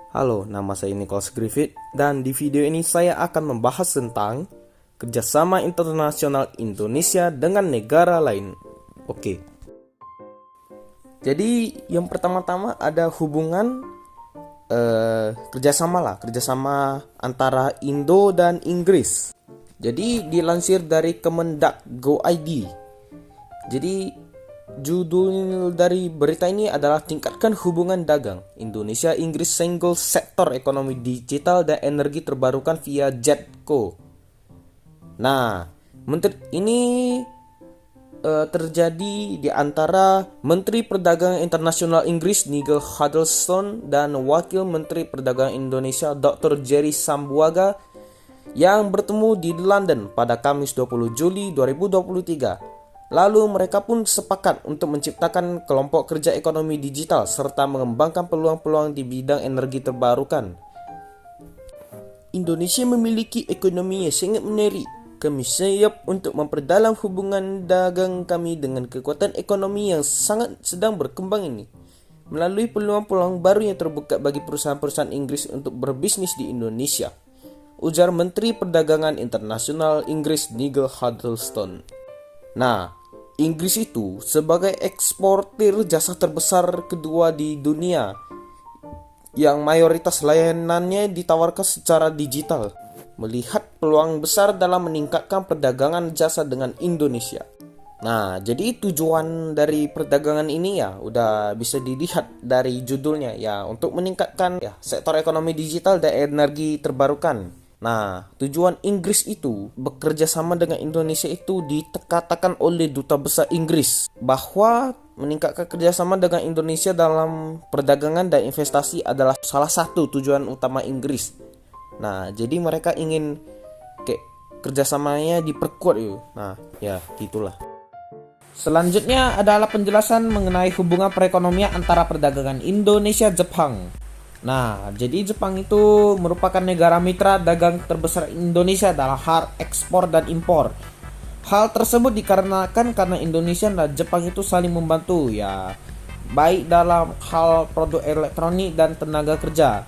Halo, nama saya Nicholas Griffith dan di video ini saya akan membahas tentang kerjasama internasional Indonesia dengan negara lain. Oke. Jadi yang pertama-tama ada hubungan kerjasama antara Indo dan Inggris. Jadi dilansir dari Kemendak.go.id. Jadi judul dari berita ini adalah tingkatkan hubungan dagang Indonesia-Inggris single sektor ekonomi digital dan energi terbarukan via JETCO. Nah, ini terjadi di antara Menteri Perdagangan Internasional Inggris Nigel Huddleston dan Wakil Menteri Perdagangan Indonesia Dr. Jerry Sambuaga yang bertemu di London pada Kamis 20 Juli 2023. Lalu mereka pun sepakat untuk menciptakan kelompok kerja ekonomi digital serta mengembangkan peluang-peluang di bidang energi terbarukan. Indonesia memiliki ekonomi yang sangat menarik. Kami siap untuk memperdalam hubungan dagang kami dengan kekuatan ekonomi yang sangat sedang berkembang ini. Melalui peluang-peluang baru yang terbuka bagi perusahaan-perusahaan Inggris untuk berbisnis di Indonesia, ujar Menteri Perdagangan Internasional Inggris Nigel Huddleston. Nah, Inggris itu sebagai eksportir jasa terbesar kedua di dunia yang mayoritas layanannya ditawarkan secara digital, melihat peluang besar dalam meningkatkan perdagangan jasa dengan Indonesia. Nah, jadi tujuan dari perdagangan ini ya udah bisa dilihat dari judulnya ya, untuk meningkatkan ya sektor ekonomi digital dan energi terbarukan. Nah, tujuan Inggris itu bekerja sama dengan Indonesia itu dikatakan oleh Duta Besar Inggris bahwa meningkatkan kerjasama dengan Indonesia dalam perdagangan dan investasi adalah salah satu tujuan utama Inggris. Nah, jadi mereka ingin kayak kerjasamanya diperkuat yuk. Nah, ya gitulah. Selanjutnya adalah penjelasan mengenai hubungan perekonomian antara perdagangan Indonesia-Jepang. Nah, jadi Jepang itu merupakan negara mitra dagang terbesar Indonesia dalam hal ekspor dan impor. Hal tersebut dikarenakan karena Indonesia dan Jepang itu saling membantu ya, baik dalam hal produk elektronik dan tenaga kerja.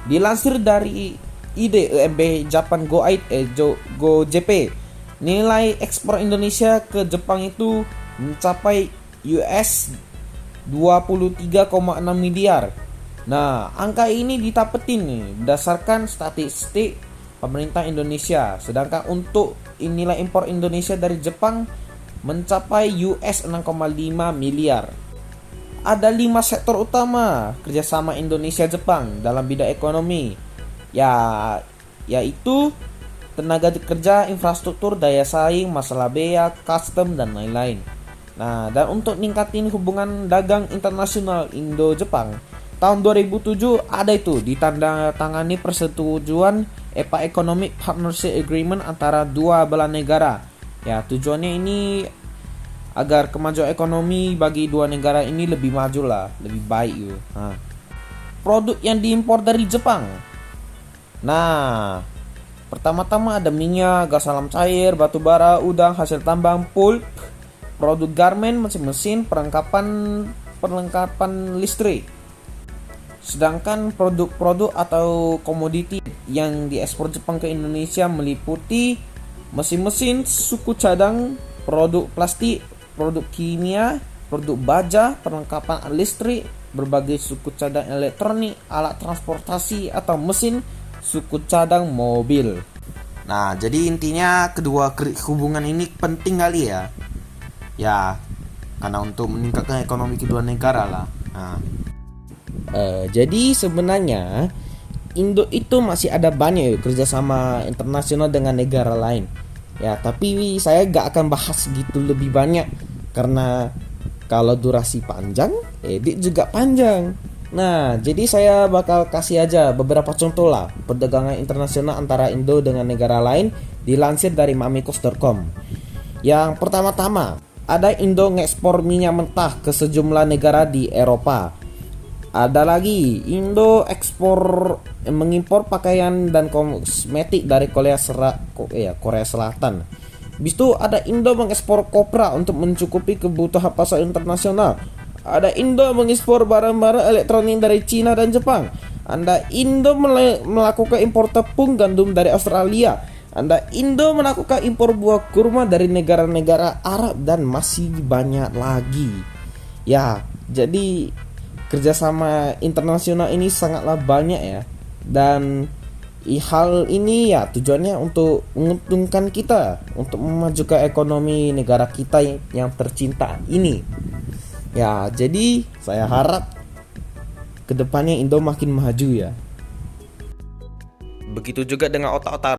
Dilansir dari IDEMB Japan GoJP, nilai ekspor Indonesia ke Jepang itu mencapai US 23,6 miliar. Nah, angka ini ditapetin nih berdasarkan statistik pemerintah Indonesia. Sedangkan untuk nilai impor Indonesia dari Jepang mencapai US 6,5 miliar. Ada 5 sektor utama kerjasama Indonesia-Jepang dalam bidang ekonomi, yaitu tenaga kerja, infrastruktur, daya saing, masalah bea, custom, dan lain-lain. Nah, dan untuk ningkatin hubungan dagang internasional Indo-Jepang, tahun 2007 ada itu ditandatangani persetujuan EPA Economic Partnership Agreement antara dua belah negara. Ya, tujuannya ini agar kemajuan ekonomi bagi dua negara ini lebih maju lah, lebih baik gitu. Nah, produk yang diimpor dari Jepang. Nah, pertama-tama ada minyak, gas alam cair, batu bara, udang, hasil tambang, pulp, produk garmen, mesin-mesin, perlengkapan listrik. Sedangkan produk-produk atau komoditi yang diekspor Jepang ke Indonesia meliputi mesin-mesin, suku cadang, produk plastik, produk kimia, produk baja, perlengkapan listrik, berbagai suku cadang elektronik, alat transportasi atau mesin suku cadang mobil. Nah, jadi intinya kedua hubungan ini penting kali ya. Ya, karena untuk meningkatkan ekonomi kedua negara lah. Nah, jadi sebenarnya Indo itu masih ada banyak kerjasama internasional dengan negara lain. Ya, tapi saya gak akan bahas gitu lebih banyak karena kalau durasi panjang, edit juga panjang. Nah, jadi saya bakal kasih aja beberapa contoh lah perdagangan internasional antara Indo dengan negara lain dilansir dari mamikos.com. Yang pertama-tama, ada Indo ngekspor minyak mentah ke sejumlah negara di Eropa. Ada lagi Indo mengimpor pakaian dan kosmetik dari Korea Selatan. Habis itu ada Indo mengekspor kopra untuk mencukupi kebutuhan pasar internasional. Ada Indo mengekspor barang-barang elektronik dari Cina dan Jepang. Indo melakukan impor tepung gandum dari Australia. Indo melakukan impor buah kurma dari negara-negara Arab dan masih banyak lagi. Ya, jadi kerjasama internasional ini sangatlah banyak ya. Dan hal ini ya tujuannya untuk menguntungkan kita, untuk memajukan ekonomi negara kita yang tercinta ini. Ya, jadi saya harap kedepannya Indo makin maju ya. Begitu juga dengan otak-otak